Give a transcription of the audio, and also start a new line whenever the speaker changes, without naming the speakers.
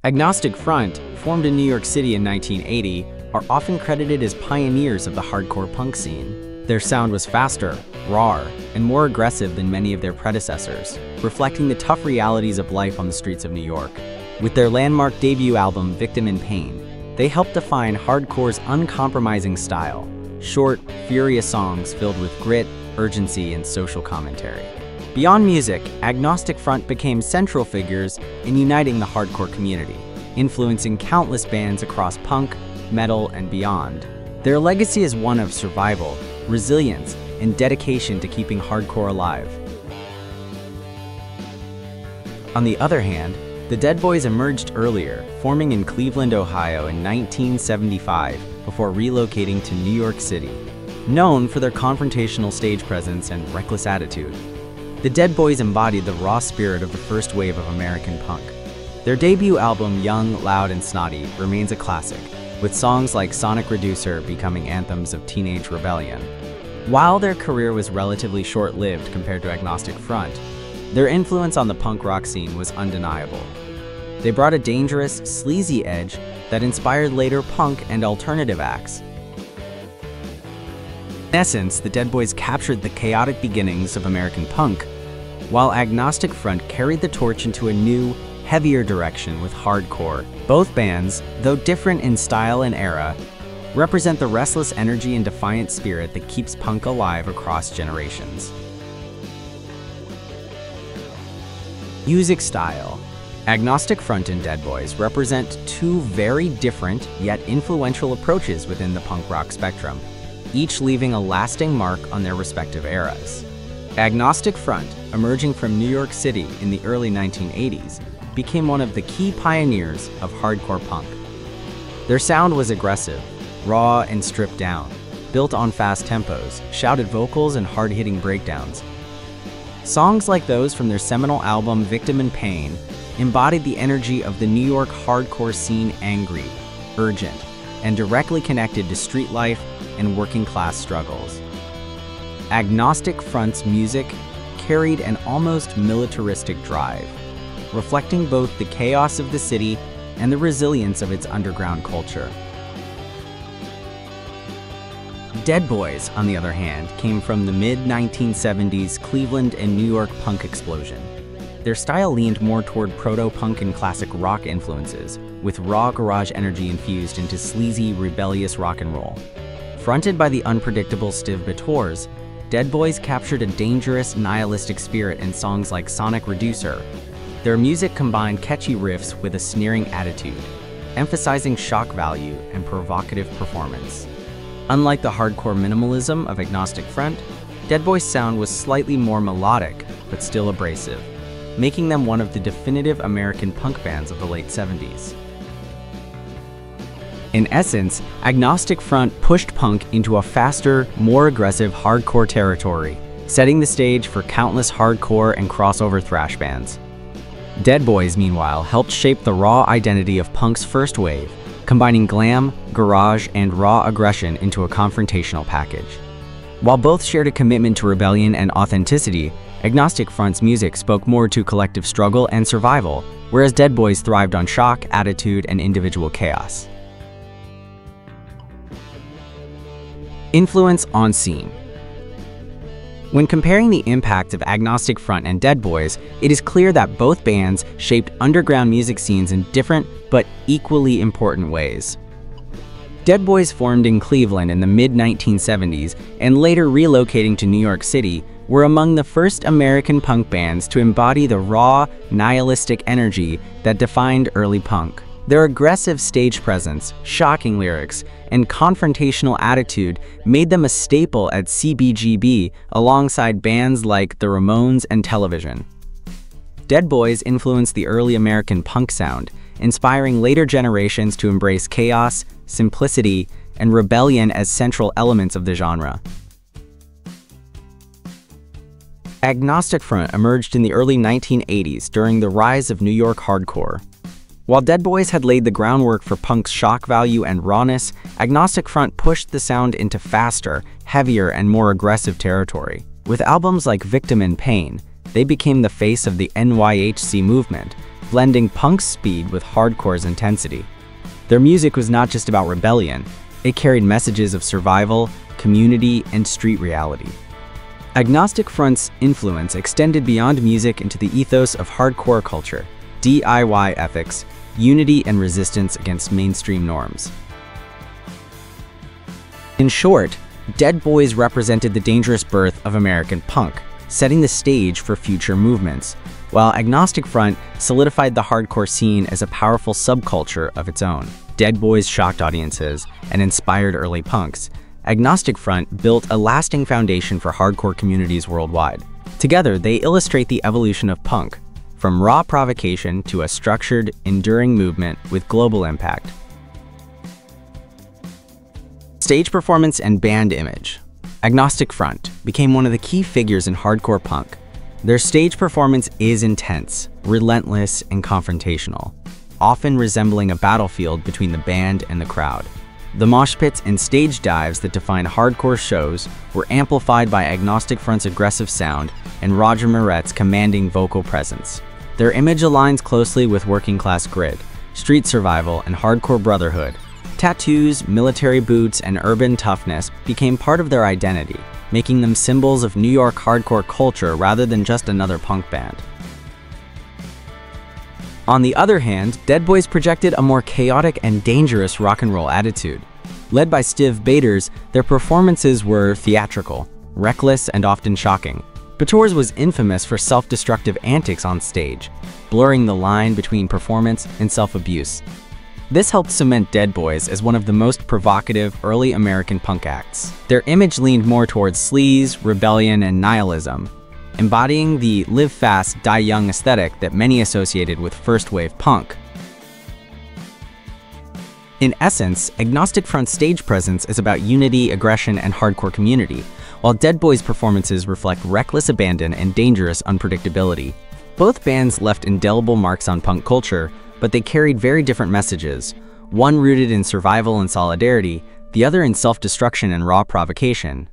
Agnostic Front, formed in New York City in 1980, are often credited as pioneers of the hardcore punk scene. Their sound was faster, rawer, and more aggressive than many of their predecessors, reflecting the tough realities of life on the streets of New York. With their landmark debut album, Victim in Pain, they helped define hardcore's uncompromising style. Short, furious songs filled with grit, urgency, and social commentary. Beyond music, Agnostic Front became central figures in uniting the hardcore community, influencing countless bands across punk, metal, and beyond. Their legacy is one of survival, resilience, and dedication to keeping hardcore alive. On the other hand, the Dead Boys emerged earlier, forming in Cleveland, Ohio in 1975 before relocating to New York City. Known for their confrontational stage presence and reckless attitude, the Dead Boys embodied the raw spirit of the first wave of American punk. Their debut album, Young, Loud, and Snotty, remains a classic, with songs like Sonic Reducer becoming anthems of teenage rebellion. While their career was relatively short-lived compared to Agnostic Front, their influence on the punk rock scene was undeniable. They brought a dangerous, sleazy edge that inspired later punk and alternative acts. In essence, the Dead Boys captured the chaotic beginnings of American punk, while Agnostic Front carried the torch into a new, heavier direction with hardcore. Both bands, though different in style and era, represent the restless energy and defiant spirit that keeps punk alive across generations. Music style. Agnostic Front and Dead Boys represent two very different yet influential approaches within the punk rock spectrum, each leaving a lasting mark on their respective eras. Agnostic Front, emerging from New York City in the early 1980s, became one of the key pioneers of hardcore punk. Their sound was aggressive, raw, and stripped down, built on fast tempos, shouted vocals, and hard-hitting breakdowns. Songs like those from their seminal album Victim in Pain embodied the energy of the New York hardcore scene, angry, urgent, and directly connected to street life and working-class struggles. Agnostic Front's music carried an almost militaristic drive, reflecting both the chaos of the city and the resilience of its underground culture. Dead Boys, on the other hand, came from the mid-1970s Cleveland and New York punk explosion. Their style leaned more toward proto-punk and classic rock influences, with raw garage energy infused into sleazy, rebellious rock and roll. Fronted by the unpredictable Steve Bators, Dead Boys captured a dangerous, nihilistic spirit in songs like Sonic Reducer. Their music combined catchy riffs with a sneering attitude, emphasizing shock value and provocative performance. Unlike the hardcore minimalism of Agnostic Front, Dead Boys' sound was slightly more melodic, but still abrasive, making them one of the definitive American punk bands of the late 70s. In essence, Agnostic Front pushed punk into a faster, more aggressive hardcore territory, setting the stage for countless hardcore and crossover thrash bands. Dead Boys, meanwhile, helped shape the raw identity of punk's first wave, combining glam, garage, and raw aggression into a confrontational package. While both shared a commitment to rebellion and authenticity, Agnostic Front's music spoke more to collective struggle and survival, whereas Dead Boys thrived on shock, attitude, and individual chaos. Influence on scene. When comparing the impact of Agnostic Front and Dead Boys, it is clear that both bands shaped underground music scenes in different but equally important ways. Dead Boys formed in Cleveland in the mid-1970s and later relocating to New York City were among the first American punk bands to embody the raw, nihilistic energy that defined early punk. Their aggressive stage presence, shocking lyrics, and confrontational attitude made them a staple at CBGB alongside bands like the Ramones and Television. Dead Boys influenced the early American punk sound, inspiring later generations to embrace chaos, simplicity, and rebellion as central elements of the genre. Agnostic Front emerged in the early 1980s during the rise of New York hardcore. While Dead Boys had laid the groundwork for punk's shock value and rawness, Agnostic Front pushed the sound into faster, heavier, and more aggressive territory. With albums like Victim in Pain, they became the face of the NYHC movement, blending punk's speed with hardcore's intensity. Their music was not just about rebellion, it carried messages of survival, community, and street reality. Agnostic Front's influence extended beyond music into the ethos of hardcore culture, DIY ethics, unity, and resistance against mainstream norms. In short, Dead Boys represented the dangerous birth of American punk, setting the stage for future movements, while Agnostic Front solidified the hardcore scene as a powerful subculture of its own. Dead Boys shocked audiences and inspired early punks. Agnostic Front built a lasting foundation for hardcore communities worldwide. Together, they illustrate the evolution of punk, from raw provocation to a structured, enduring movement with global impact. Stage performance and band image. Agnostic Front became one of the key figures in hardcore punk. Their stage performance is intense, relentless, and confrontational, often resembling a battlefield between the band and the crowd. The mosh pits and stage dives that define hardcore shows were amplified by Agnostic Front's aggressive sound and Roger Miret's commanding vocal presence. Their image aligns closely with working-class grit, street survival, and hardcore brotherhood. Tattoos, military boots, and urban toughness became part of their identity, making them symbols of New York hardcore culture rather than just another punk band. On the other hand, Dead Boys projected a more chaotic and dangerous rock and roll attitude. Led by Stiv Bators, their performances were theatrical, reckless, and often shocking. Bators was infamous for self-destructive antics on stage, blurring the line between performance and self-abuse. This helped cement Dead Boys as one of the most provocative early American punk acts. Their image leaned more towards sleaze, rebellion, and nihilism, embodying the live fast, die young aesthetic that many associated with first-wave punk. In essence, Agnostic Front's stage presence is about unity, aggression, and hardcore community, while Dead Boys' performances reflect reckless abandon and dangerous unpredictability. Both bands left indelible marks on punk culture, but they carried very different messages, one rooted in survival and solidarity, the other in self-destruction and raw provocation.